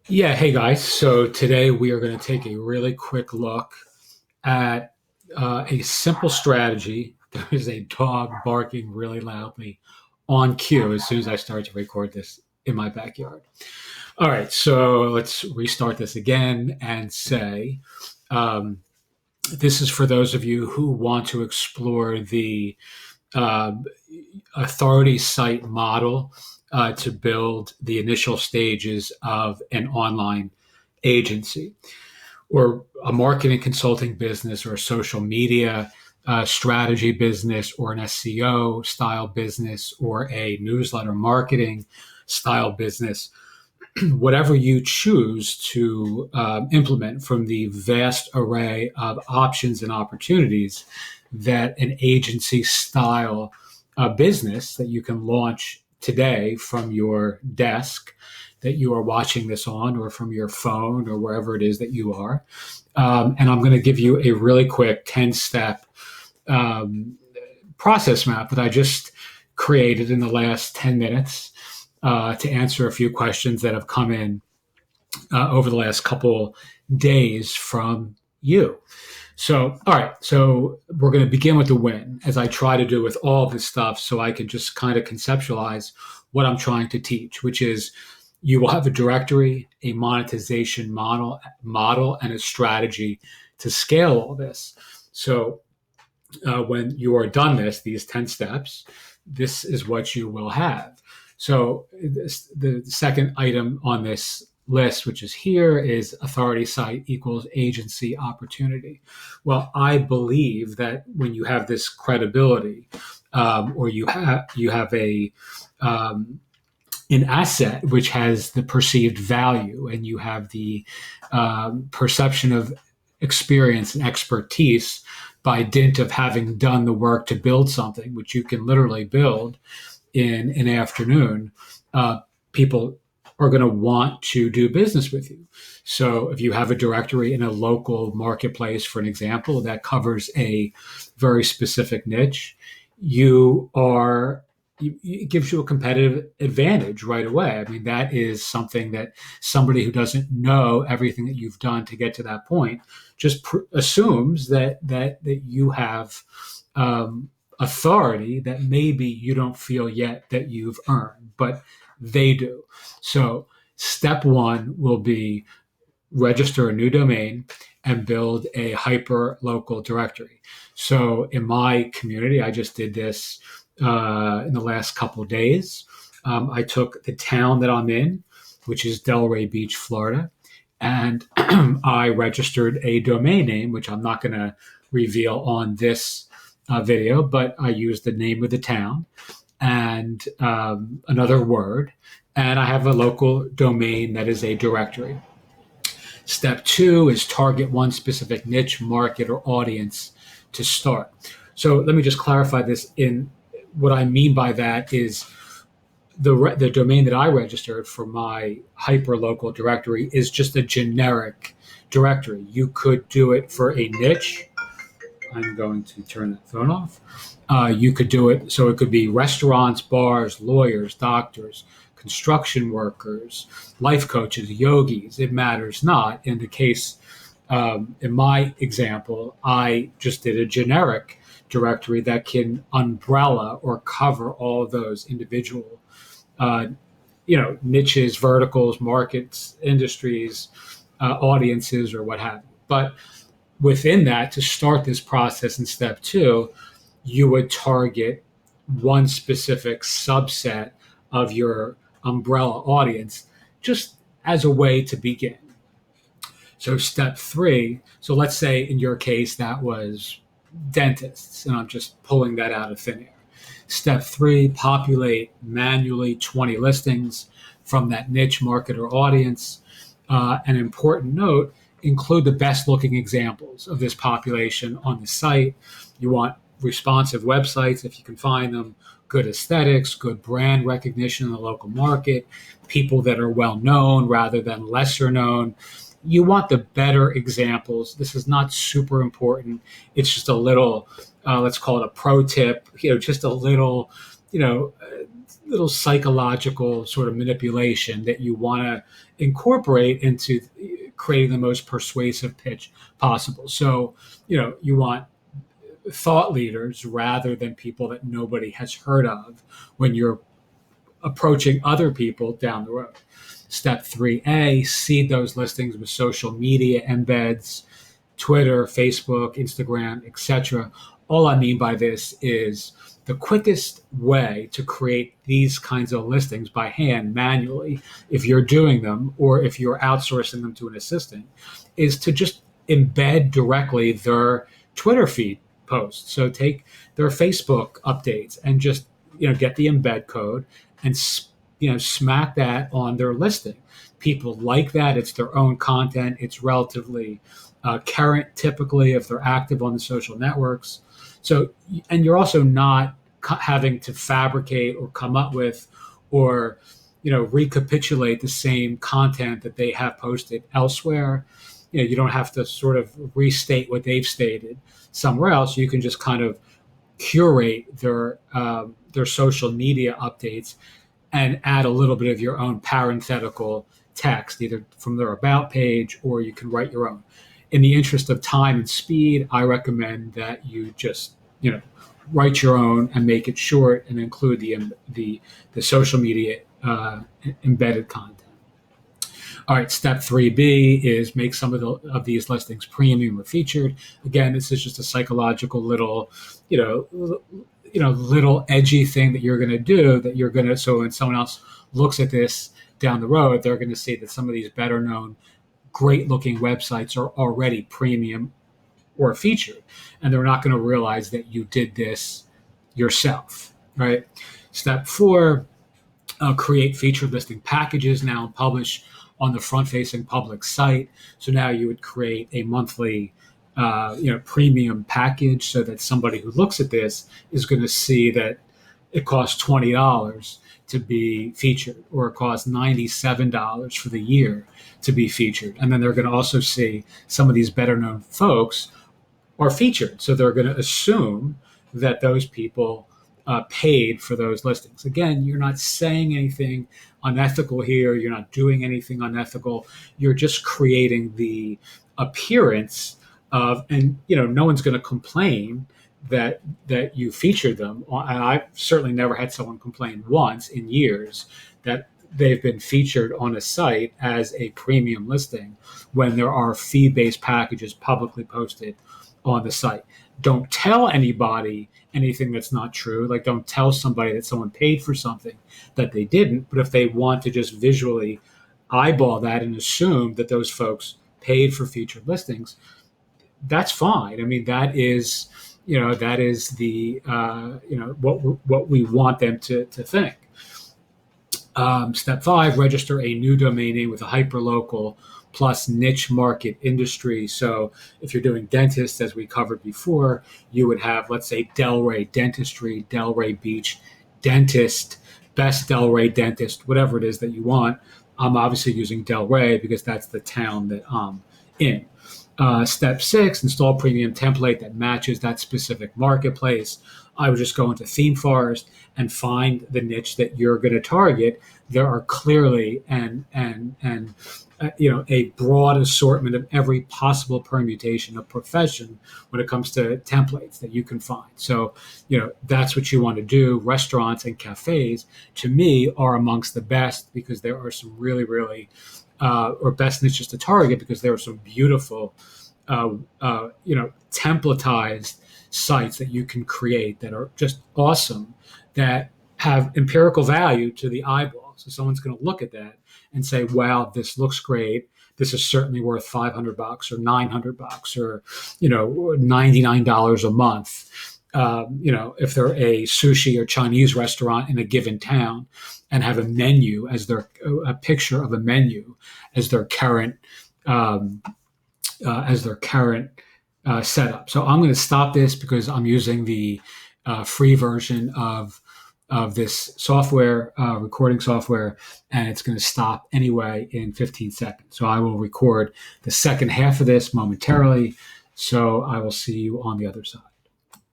Yeah, hey guys. So today we are going to take a really quick look at a simple strategy. There's a dog barking really loudly on cue as soon as I start to record this in my backyard. All right, so let's restart this again and say um, this is for those of you who want to explore the uh, authority site model to build the initial stages of an online agency or a marketing consulting business or a social media strategy business or an SEO style business or a newsletter marketing style business, whatever you choose to implement from the vast array of options and opportunities that an agency style business that you can launch today from your desk that you are watching this on or from your phone or wherever it is that you are. And I'm going to give you a really quick 10-step um, process map that I just created in the last 10 minutes to answer a few questions that have come in over the last couple days from you. So, all right. So, we're going to begin with the win, as I try to do with all of this stuff, so I can just kind of conceptualize what I'm trying to teach, which is you will have a directory, a monetization model, and a strategy to scale all this. So, when you are done these 10 steps, this is what you will have. So the second item on this list, which is here, is authority site equals agency opportunity. Well, I believe that when you have this credibility, or you have a an asset which has the perceived value, and you have the perception of experience and expertise by dint of having done the work to build something, which you can literally build in an afternoon, people are going to want to do business with you. So if you have a directory in a local marketplace, for an example, that covers a very specific niche, you are it gives you a competitive advantage right away. I mean, that is something that somebody who doesn't know everything that you've done to get to that point just assumes that you have authority that maybe you don't feel yet that you've earned, but they do. So, step one will be register a new domain and build a hyper local directory. So, in my community, I just did this in the last couple of days. I took the town that I'm in, which is Delray Beach, Florida, and I registered a domain name, which I'm not going to reveal on this video, but I used the name of the town and another word, and I have a local domain that is a directory. Step two is target one specific niche, market, or audience to start. So let me just clarify this. In what I mean by that is the domain that I registered for my hyperlocal directory is just a generic directory. You could do it for a niche. I'm going to turn that phone off. You could do it so it could be restaurants, bars, lawyers, doctors, construction workers, life coaches, yogis. It matters not. In the case, in my example, I just did a generic directory that can umbrella or cover all of those individual, uh, niches, verticals, markets, industries, audiences, or what have you. But within that, to start this process in step two, you would target one specific subset of your umbrella audience just as a way to begin. So, step three, so let's say in your case that was dentists, and I'm just pulling that out of thin air. Step three, populate manually 20 listings from that niche market or audience. An important note, include the best looking examples of this population on the site. You want responsive websites if you can find them, good aesthetics, good brand recognition in the local market, people that are well known rather than lesser known. You want the better examples. This is not super important. It's just a little, let's call it a pro tip, just a little, you know, little psychological sort of manipulation that you want to incorporate into creating the most persuasive pitch possible. So, you want thought leaders rather than people that nobody has heard of when you're approaching other people down the road. Step 3A, seed those listings with social media embeds, Twitter, Facebook, Instagram, etc. All I mean by this is the quickest way to create these kinds of listings by hand manually, if you're doing them or if you're outsourcing them to an assistant, is to just embed directly their Twitter feed posts. So take their Facebook updates and just get the embed code and smack that on their listing. People like that. It's their own content. It's relatively current, typically, if they're active on the social networks. So, and you're also not having to fabricate or come up with or recapitulate the same content that they have posted elsewhere. You don't have to sort of restate what they've stated somewhere else. You can just kind of curate their social media updates and add a little bit of your own parenthetical text, either from their about page or you can write your own. In the interest of time and speed, I recommend that you just write your own and make it short and include the social media embedded content. All right, step 3B is make some of these listings premium or featured. Again, this is just a psychological little, little edgy thing that you're going to do so when someone else looks at this down the road, they're going to see that some of these better known, great looking websites are already premium or featured, and they're not going to realize that you did this yourself, right? Step 4, create featured listing packages now and publish on the front-facing public site. So now you would create a monthly, premium package so that somebody who looks at this is going to see that it costs $20 to be featured, or it costs $97 for the year to be featured. And then they're going to also see some of these better-known folks are featured. So they're going to assume that those people paid for those listings. Again, you're not saying anything unethical here. You're not doing anything unethical. You're just creating the appearance of, and no one's going to complain that you featured them. And I've certainly never had someone complain once in years that they've been featured on a site as a premium listing when there are fee-based packages publicly posted on the site. Don't tell anybody anything that's not true. Like, don't tell somebody that someone paid for something that they didn't. But if they want to just visually eyeball that and assume that those folks paid for featured listings, that's fine. I mean, that is the what we want them to think. Step 5, register a new domain name with a hyperlocal plus niche market industry. So if you're doing dentists, as we covered before, you would have, let's say, Delray Dentistry, Delray Beach Dentist, Best Delray Dentist, whatever it is that you want. I'm obviously using Delray because that's the town that I'm in. Step 6, install premium template that matches that specific marketplace. I would just go into ThemeForest and find the niche that you're going to target. There are clearly a broad assortment of every possible permutation of profession when it comes to templates that you can find. So, that's what you want to do. Restaurants and cafes, to me, are amongst the best because there are some really, really, or best niches to target because there are some beautiful, templatized sites that you can create that are just awesome, that have empirical value to the eyeball. So someone's going to look at that and say, wow, this looks great. This is certainly worth $500 or $900 or, $99 a month. If they're a sushi or Chinese restaurant in a given town and have a menu a picture of a menu as their current setup. So I'm going to stop this because I'm using the free version of this software, recording software, and it's going to stop anyway in 15 seconds. So I will record the second half of this momentarily. So I will see you on the other side.